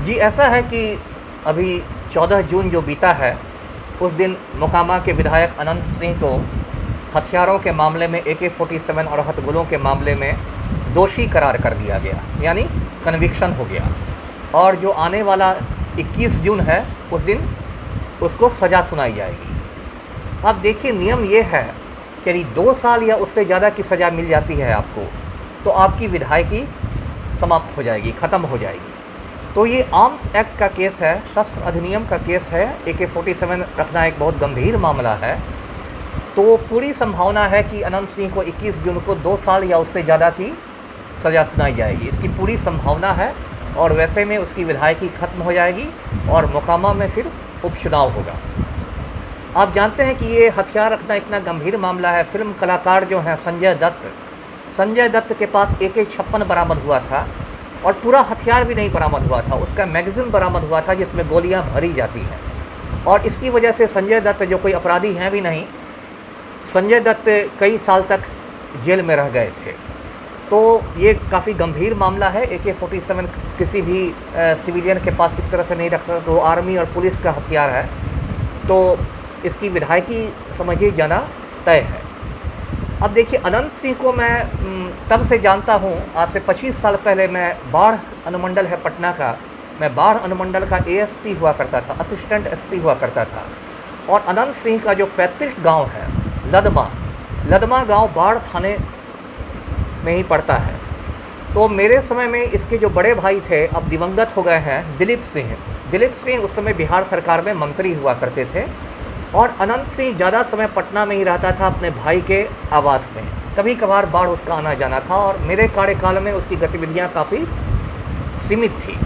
जी, ऐसा है कि अभी 14 जून जो बीता है, उस दिन मोकामा के विधायक अनंत सिंह को हथियारों के मामले में AK-47 और हथगोलों के मामले में दोषी करार कर दिया गया, यानी कन्विक्शन हो गया। और जो आने वाला 21 जून है, उस दिन उसको सज़ा सुनाई जाएगी। अब देखिए, नियम ये है कि यदि 2 साल या उससे ज़्यादा की सज़ा मिल जाती है आपको, तो आपकी विधायकी समाप्त हो जाएगी, ख़त्म हो जाएगी। तो ये आर्म्स एक्ट का केस है, शस्त्र अधिनियम का केस है। AK-47 रखना एक बहुत गंभीर मामला है। तो पूरी संभावना है कि अनंत सिंह को 21 जून को 2 साल या उससे ज़्यादा की सज़ा सुनाई जाएगी, इसकी पूरी संभावना है। और वैसे में उसकी विधायकी ख़त्म हो जाएगी और मोकामा में फिर उपचुनाव होगा। आप जानते हैं कि ये हथियार रखना इतना गंभीर मामला है। फिल्म कलाकार जो हैं संजय दत्त के पास AK-56 बरामद हुआ था और पूरा हथियार भी नहीं बरामद हुआ था, उसका मैगज़ीन बरामद हुआ था जिसमें गोलियां भरी जाती हैं। और इसकी वजह से संजय दत्त, जो कोई अपराधी हैं भी नहीं, संजय दत्त कई साल तक जेल में रह गए थे। तो ये काफ़ी गंभीर मामला है। AK-47 किसी भी सिविलियन के पास इस तरह से नहीं रखता, तो आर्मी और पुलिस का हथियार है, तो इसकी विधायकी समझिए जाना तय है। अब देखिए, अनंत सिंह को मैं तब से जानता हूँ, आज से 25 साल पहले मैं बाढ़ अनुमंडल है पटना का, मैं बाढ़ अनुमंडल का ASP हुआ करता था, असिस्टेंट SP हुआ करता था। और अनंत सिंह का जो पैतृक गांव है लदमा गांव बाढ़ थाने में ही पड़ता है। तो मेरे समय में इसके जो बड़े भाई थे, अब दिवंगत हो गए हैं, दिलीप सिंह उस समय बिहार सरकार में मंत्री हुआ करते थे। और अनंत सिंह ज़्यादा समय पटना में ही रहता था, अपने भाई के आवास में। कभी कभार बाढ़ उसका आना जाना था और मेरे कार्यकाल में उसकी गतिविधियां काफ़ी सीमित थी।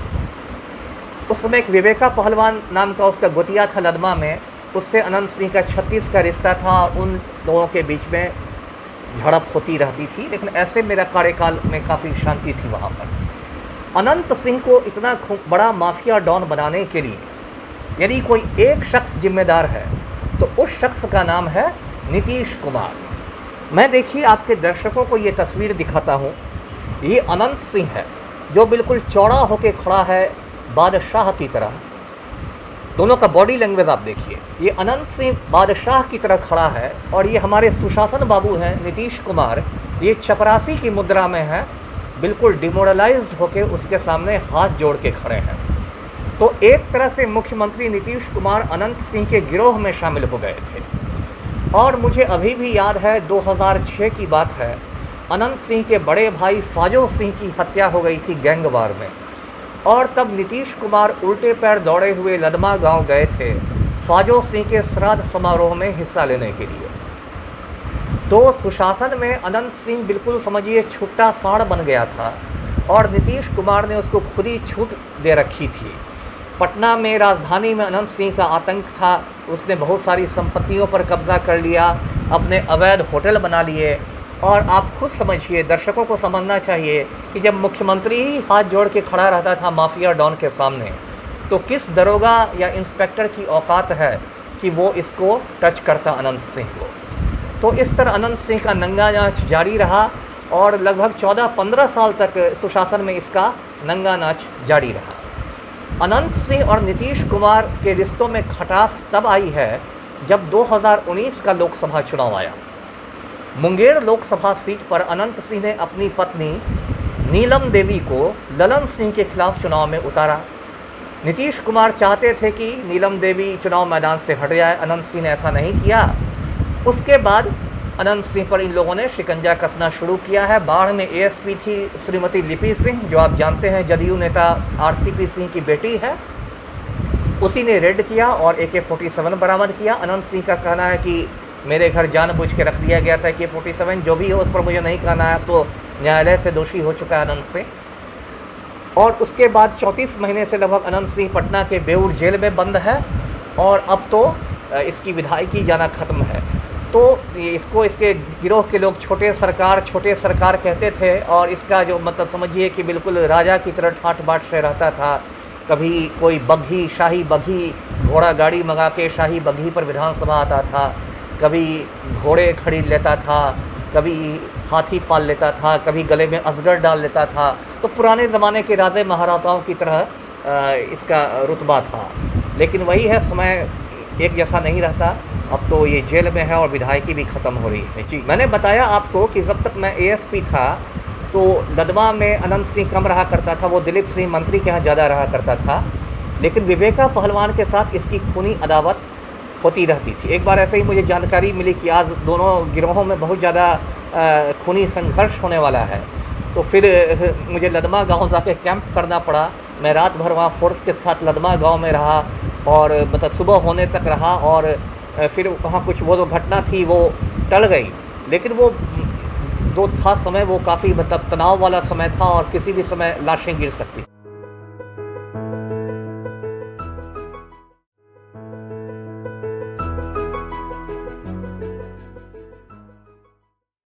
उस समय एक विवेका पहलवान नाम का उसका गोतिया था लदमा में, उससे अनंत सिंह का 36 का रिश्ता था और उन लोगों के बीच में झड़प होती रहती थी। लेकिन ऐसे मेरा कार्यकाल में काफ़ी शांति थी वहाँ पर। अनंत सिंह को इतना बड़ा माफिया डॉन बनाने के लिए यदि कोई एक शख्स जिम्मेदार है, तो उस शख्स का नाम है नीतीश कुमार। मैं देखिए आपके दर्शकों को ये तस्वीर दिखाता हूँ। ये अनंत सिंह है जो बिल्कुल चौड़ा होकर खड़ा है, बादशाह की तरह। दोनों का बॉडी लैंग्वेज आप देखिए। ये अनंत सिंह बादशाह की तरह खड़ा है और ये हमारे सुशासन बाबू हैं नीतीश कुमार, ये चपरासी की मुद्रा में है, बिल्कुल डिमोरलाइज्ड होकर उसके सामने हाथ जोड़ के खड़े हैं। तो एक तरह से मुख्यमंत्री नीतीश कुमार अनंत सिंह के गिरोह में शामिल हो गए थे। और मुझे अभी भी याद है, 2006 की बात है, अनंत सिंह के बड़े भाई फाजो सिंह की हत्या हो गई थी गैंगवार में। और तब नीतीश कुमार उल्टे पैर दौड़े हुए लदमा गांव गए थे फाजो सिंह के श्राद्ध समारोह में हिस्सा लेने के लिए। तो सुशासन में अनंत सिंह बिल्कुल समझिए छुट्टा साड़ बन गया था और नीतीश कुमार ने उसको खुद ही छूट दे रखी थी। पटना में, राजधानी में अनंत सिंह का आतंक था। उसने बहुत सारी संपत्तियों पर कब्जा कर लिया, अपने अवैध होटल बना लिए। और आप खुद समझिए, दर्शकों को समझना चाहिए कि जब मुख्यमंत्री ही हाथ जोड़ के खड़ा रहता था माफिया डॉन के सामने, तो किस दरोगा या इंस्पेक्टर की औकात है कि वो इसको टच करता अनंत सिंह को। तो इस तरह अनंत सिंह का नंगा नाच जारी रहा और लगभग 14-15 साल तक सुशासन में इसका नंगा नाच जारी रहा। अनंत सिंह और नीतीश कुमार के रिश्तों में खटास तब आई है जब 2019 का लोकसभा चुनाव आया। मुंगेर लोकसभा सीट पर अनंत सिंह ने अपनी पत्नी नीलम देवी को ललन सिंह के खिलाफ चुनाव में उतारा। नीतीश कुमार चाहते थे कि नीलम देवी चुनाव मैदान से हट जाए, अनंत सिंह ने ऐसा नहीं किया। उसके बाद अनंत सिंह पर इन लोगों ने शिकंजा कसना शुरू किया है। बाढ़ में ASP थी श्रीमती लिपि सिंह, जो आप जानते हैं जदयू नेता RCP सिंह की बेटी है। उसी ने रेड किया और AK-47 बरामद किया। अनंत सिंह का कहना है कि मेरे घर जानबूझ के रख दिया गया था AK-47, जो भी हो उस पर मुझे नहीं कहना है, तो न्यायालय से दोषी हो चुका है अनंत सिंह। और उसके बाद 34 महीने से लगभग अनंत सिंह पटना के बेऊर जेल में बंद है और अब तो इसकी विधायकी जाना खत्म है। तो इसको इसके गिरोह के लोग छोटे सरकार कहते थे। और इसका जो मतलब समझिए कि बिल्कुल राजा की तरह ठाट बाट से रहता था। कभी कोई बग्घी, शाही बग्घी, घोड़ा गाड़ी मंगा के शाही बग्घी पर विधानसभा आता था, कभी घोड़े खरीद लेता था, कभी हाथी पाल लेता था, कभी गले में अजगर डाल लेता था। तो पुराने ज़माने के राजे महाराजाओं की तरह इसका रुतबा था। लेकिन वही है, समय एक जैसा नहीं रहता। अब तो ये जेल में है और विधायकी भी ख़त्म हो रही है। जी, मैंने बताया आपको कि जब तक मैं एएसपी था तो लदवा में अनंत सिंह कम रहा करता था, वो दिलीप सिंह मंत्री के यहाँ ज़्यादा रहा करता था। लेकिन विवेका पहलवान के साथ इसकी खूनी अदावत होती रहती थी। एक बार ऐसे ही मुझे जानकारी मिली कि आज दोनों गिरोहों में बहुत ज़्यादा खूनी संघर्ष होने वाला है। तो फिर मुझे लदमा गांव जाके कैंप करना पड़ा। मैं रात भर वहाँ फोर्स के साथ लदमा गांव में रहा और मतलब सुबह होने तक रहा और फिर वहाँ कुछ वो जो घटना थी वो टल गई। लेकिन वो जो था समय वो काफ़ी मतलब तनाव वाला समय था और किसी भी समय लाशें गिर सकती।